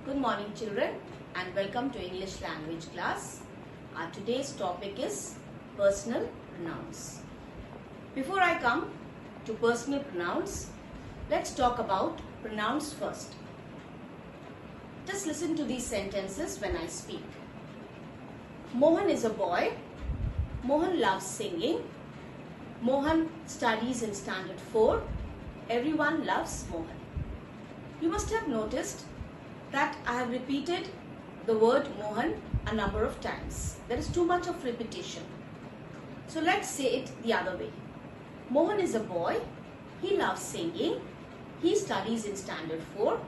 Good morning children and welcome to English language class. Our today's topic is personal pronouns. Before I come to personal pronouns, let's talk about pronouns first. Just listen to these sentences when I speak. Mohan is a boy. Mohan loves singing. Mohan studies in standard 4. Everyone loves Mohan. You must have noticed that I have repeated the word Mohan a number of times. There is too much of repetition. So let's say it the other way. Mohan is a boy. He loves singing. He studies in standard 4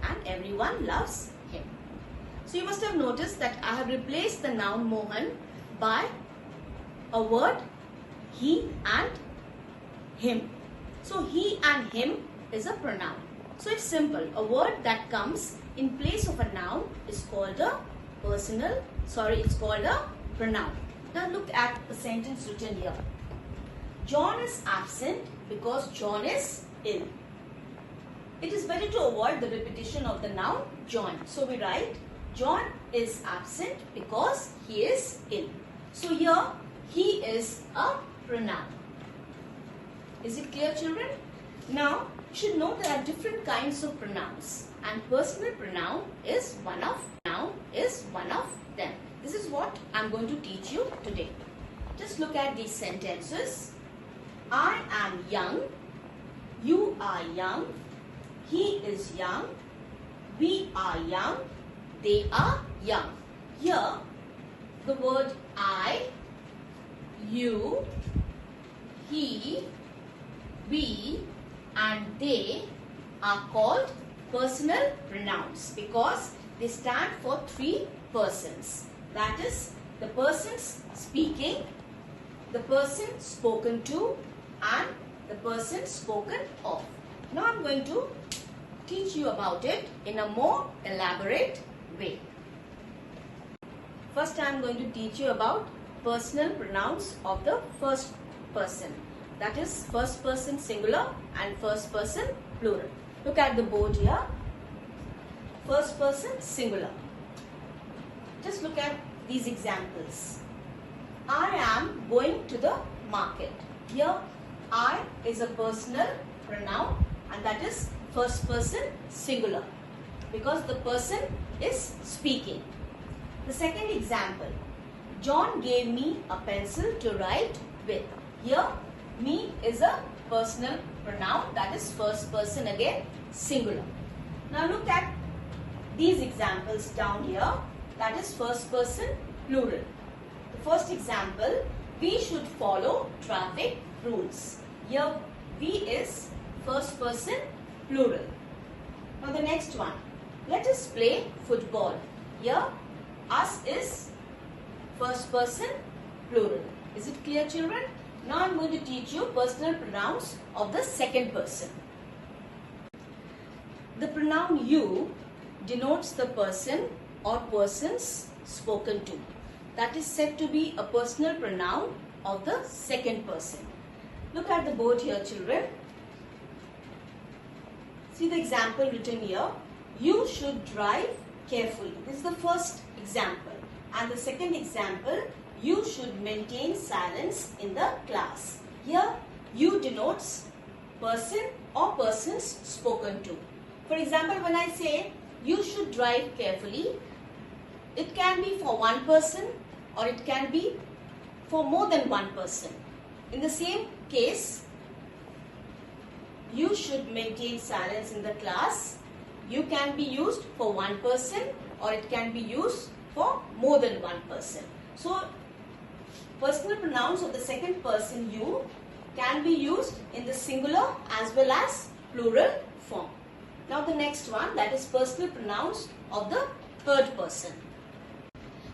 and everyone loves him. So you must have noticed that I have replaced the noun Mohan by a word he and him. So he and him is a pronoun. So it's simple. A word that comes in place of a noun is called a pronoun. Now look at the sentence written here. John is absent because John is ill. It is better to avoid the repetition of the noun John. So we write John is absent because he is ill. So here he is a pronoun. Is it clear, children? Now you should know there are different kinds of pronouns and personal pronoun is one of them. This is what I am going to teach you today. Just look at these sentences. I am young. You are young. He is young. We are young. They are young. Here the word I, you, he, we and they are called personal pronouns because they stand for three persons. That is the persons speaking, the person spoken to and the person spoken of. Now I am going to teach you about it in a more elaborate way. First I am going to teach you about personal pronouns of the first person. That is first person singular and first person plural. Look at the board here. First person singular. Just look at these examples. I am going to the market. Here I is a personal pronoun and that is first person singular because the person is speaking. The second example. John gave me a pencil to write with. Here me is a personal pronoun that is first person again singular. Now look at these examples down here, that is first person plural. The first example, we should follow traffic rules. Here we is first person plural. Now the next one, let us play football. Here us is first person plural. Is it clear, children? Now I am going to teach you personal pronouns of the second person. The pronoun you denotes the person or persons spoken to. That is said to be a personal pronoun of the second person. Look at the board here, children. See the example written here. You should drive carefully. This is the first example. And the second example, you should maintain silence in the class. Here, you denotes person or persons spoken to. For example, when I say you should drive carefully, it can be for one person or it can be for more than one person. In the same case, you should maintain silence in the class. You can be used for one person or it can be used for more than one person. So, personal pronouns of the second person you can be used in the singular as well as plural form. Now the next one, that is personal pronouns of the third person.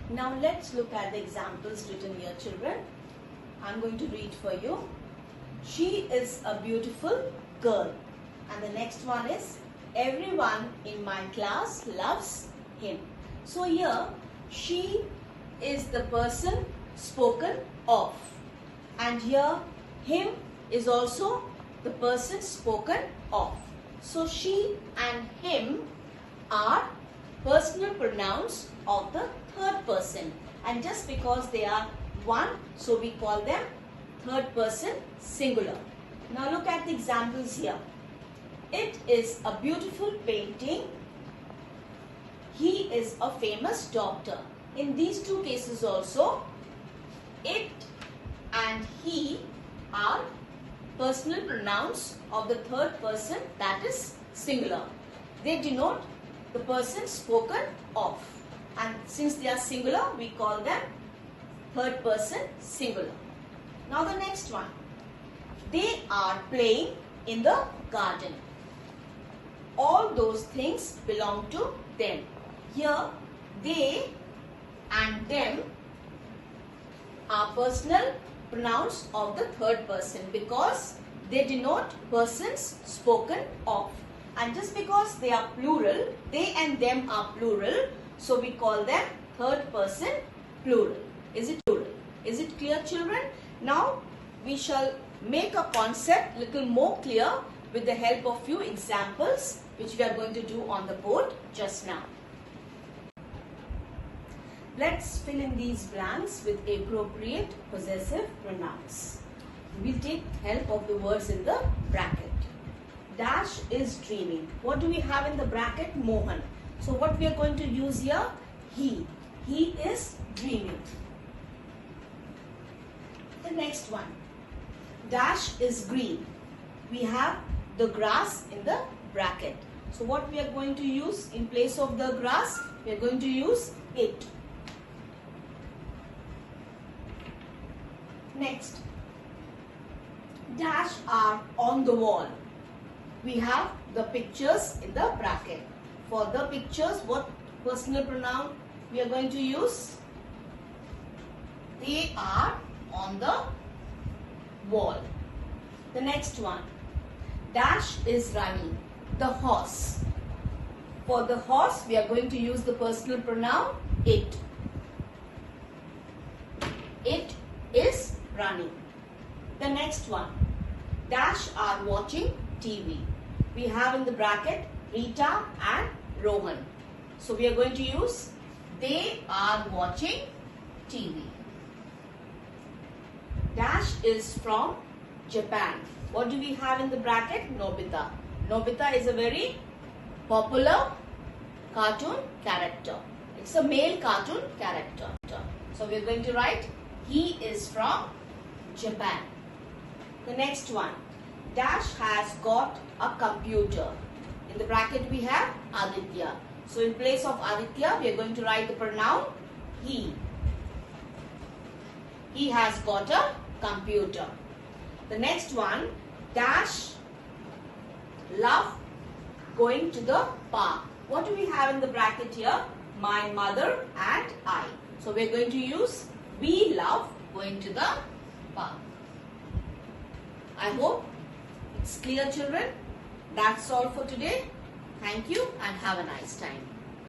Now let's look at the examples written here, children. I am going to read for you. She is a beautiful girl. And the next one is everyone in my class loves him. So here she is the person spoken of and here him is also the person spoken of. So she and him are personal pronouns of the third person. And just because they are one, so we call them third person singular. Now look at the examples here. It is a beautiful painting. He is a famous doctor. In these two cases also, it and he are personal pronouns of the third person, that is singular. They denote the person spoken of. And since they are singular, we call them third person singular. Now the next one. They are playing in the garden. All those things belong to them. Here, they and them are personal pronouns of the third person because they denote persons spoken of. And just because they are plural, they and them are plural, so we call them third person plural. Is it plural? Is it clear, children? Now we shall make a concept little more clear with the help of few examples which we are going to do on the board just now. Let's fill in these blanks with appropriate possessive pronouns. We'll take help of the words in the bracket. Dash is dreaming. What do we have in the bracket? Mohan. So what we are going to use here? He. He is dreaming. The next one. Dash is green. We have the grass in the bracket. So what we are going to use in place of the grass? We are going to use it. Next. Dash are on the wall. We have the pictures in the bracket. For the pictures, what personal pronoun we are going to use? They are on the wall. The next one. Dash is running. The horse. For the horse, we are going to use the personal pronoun it. It is running. The next one. Dash are watching TV. We have in the bracket Rita and Rohan. So we are going to use they are watching TV. Dash is from Japan. What do we have in the bracket? Nobita. Nobita is a very popular cartoon character. It's a male cartoon character. So we are going to write he is from Japan. The next one. Dash has got a computer. In the bracket we have Aditya. So in place of Aditya, we are going to write the pronoun he. He has got a computer. The next one. Dash love going to the park. What do we have in the bracket here? My mother and I. So we are going to use we love going to the park. I hope it's clear, children. That's all for today. Thank you and have a nice time.